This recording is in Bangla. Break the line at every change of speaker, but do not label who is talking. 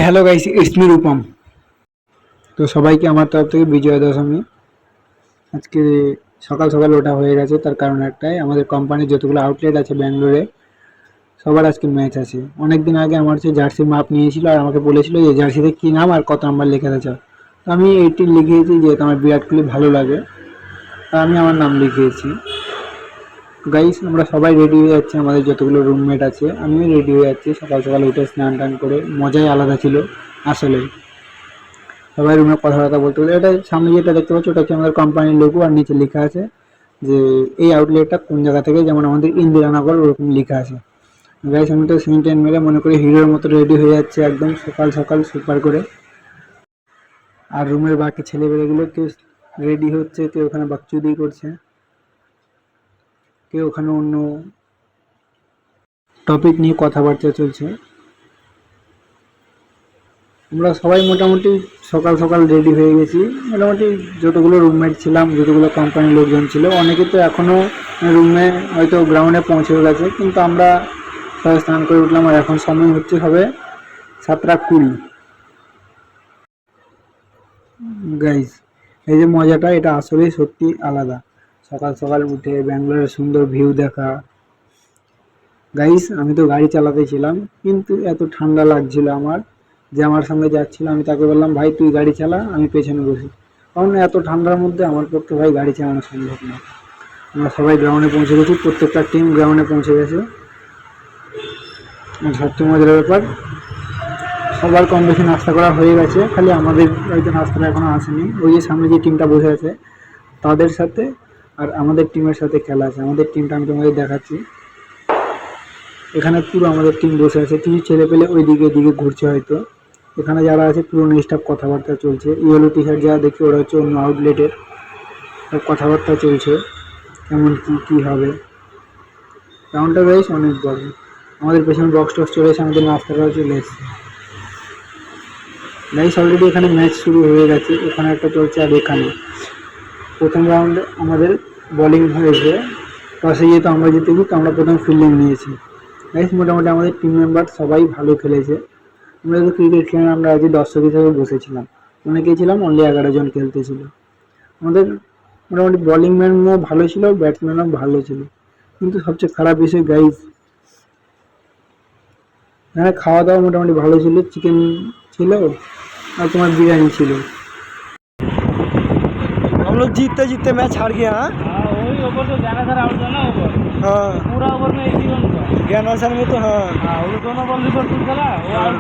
Hello guys, it's me Rupam. তো সবাইকে আমার তরফ থেকে বিজয়া দশমী। আজকে সকাল সকাল ওঠা হয়ে গেছে, তার কারণ একটাই, আমাদের কোম্পানির যতগুলো আউটলেট আছে ব্যাঙ্গালোরে সবার আজকে ম্যাচ আছে। অনেক দিন আগে আমার হচ্ছে জার্সির মাপ নিয়েছিল আর আমাকে বলেছিল যে জার্সিতে কী নাম আর কত নাম্বার লেখাতে চাও। তো আমি 18 লিখিয়েছি, যেহেতু আমার বিরাট কোহলি ভালো লাগে তা আমি আমার নাম লিখিয়েছি। গাইস, আমরা সবাই রেডি হয়ে যাচ্ছি, আমাদের যতগুলো রুমমেট আছে আমিও রেডি হয়ে যাচ্ছি। সকাল সকাল উঠে স্নান টান করে মজাই আলাদা ছিল আসলে। সবাই রুমে কথাবার্তা বলতে বলতে, এটা সামনে যেটা দেখতে পাচ্ছ ওটা হচ্ছে আমাদের কোম্পানির লোগো, আর নিচে লেখা আছে যে এই আউটলেটটা কোন জায়গা থেকে, যেমন আমাদের ইন্দিরানগর ওরকম লেখা আছে। গাইস, আমি তো সেন্টেন মেরে মনে করি হিরোর মতো রেডি হয়ে যাচ্ছে একদম সকাল সকাল সুপার করে। আর রুমের বাকি ছেলেবেলেগুলো কেউ রেডি হচ্ছে, কেউ ওখানে বাকচুদি করছে, কেউ ওখানে অন্য টপিক নিয়ে কথাবার্তা চলছে। আমরা সবাই মোটামুটি সকাল সকাল রেডি হয়ে গেছি। মোটামুটি যতগুলো রুমমেট ছিলাম, যতগুলো কোম্পানির লোকজন ছিল, অনেকে তো এখনও রুমে হয়তো গ্রাউন্ডে পৌঁছে গেছে, কিন্তু আমরা সবাই স্নান করে উঠলাম আর এখন সময় হচ্ছে হবে 7:20। গাইজ, এই যে মজাটা, এটা আসলেই সত্যি আলাদা। সকাল সকাল উঠে ব্যাঙ্গালোরের সুন্দর ভিউ দেখা। গাইস, আমি তো গাড়ি চালাতেছিলাম, কিন্তু এত ঠান্ডা লাগছিল আমার, যে আমার সঙ্গে যাচ্ছিল আমি তাকে বললাম, ভাই তুই গাড়ি চালা, আমি পেছনে বসি। কারণ এত ঠান্ডার মধ্যে আমার পক্ষে ভাই গাড়ি চালানো সম্ভব না। আমরা সবাই গ্রাউন্ডে পৌঁছে গেছি, প্রত্যেকটা টিম গ্রাউন্ডে পৌঁছে গেছে। আর সবচেয়ে মজার ব্যাপার, সবার কম বেশি নাস্তা করা হয়ে গেছে, খালি আমাদের হয়তো নাস্তাটা এখনো আসেনি। ওই যে সামনে যে টিমটা বসে আছে তাদের সাথে আর আমাদের টিমের সাথে খেলা আছে। আমাদের টিমটা আমি তোমাদের দেখাচ্ছি। এখানে পুরো আমাদের টিম বসে আছে, কিছু ছেলে পেলে ওই দিকে এদিকে ঘুরছে হয়তো। এখানে যারা আছে পুরনো স্টাফ কথাবার্তা চলছে। ইয়েলো টি শার্ট যারা দেখি ওরা হচ্ছে অন্য আউটলেটের, সব কথাবার্তা চলছে কেমন কী হবে। গ্রাউন্ডটা বেশ অনেক বড়। আমাদের পেছনে বক্স টক্স চলে এসে আমাদের নাস্তাটাও চলে এসছে। গাইস, অলরেডি এখানে ম্যাচ শুরু হয়ে গেছে, এখানে একটা চলছে আর এখানে। প্রথম রাউন্ডে আমাদের বোলিং হয়েছে, টসে যেহেতু আমরা জিতেছি তো আমরা প্রথম ফিল্ডিং নিয়েছি। গাইস, মোটামুটি আমাদের টিম মেম্বার সবাই ভালো খেলেছে। আমরা তো ক্রিকেট খেলে আমরা আজকে দর্শক হিসেবে বসেছিলাম, অনেকেই ছিলাম, অনলি 11 জন খেলতেছিল। আমাদের মোটামুটি বোলিং ম্যানও ভালো ছিল, ব্যাটসম্যানও ভালো ছিল। কিন্তু সবচেয়ে খারাপ বিষয় গাইস, এখানে খাওয়া দাওয়া মোটামুটি ভালো ছিল, চিকেন ছিল और तुम्हारा बिरयानी ছিল। हम लोग जीतते जीतते मैच हार गया। हाँ, वही ओवर तो ज्यादा सारा आउट था ना ओवर। हाँ, पूरा ओवर में 1 ही रन था। ज्ञान में तो हाँ, वो दोनों बॉल रिपोर्ट चला वो आउट।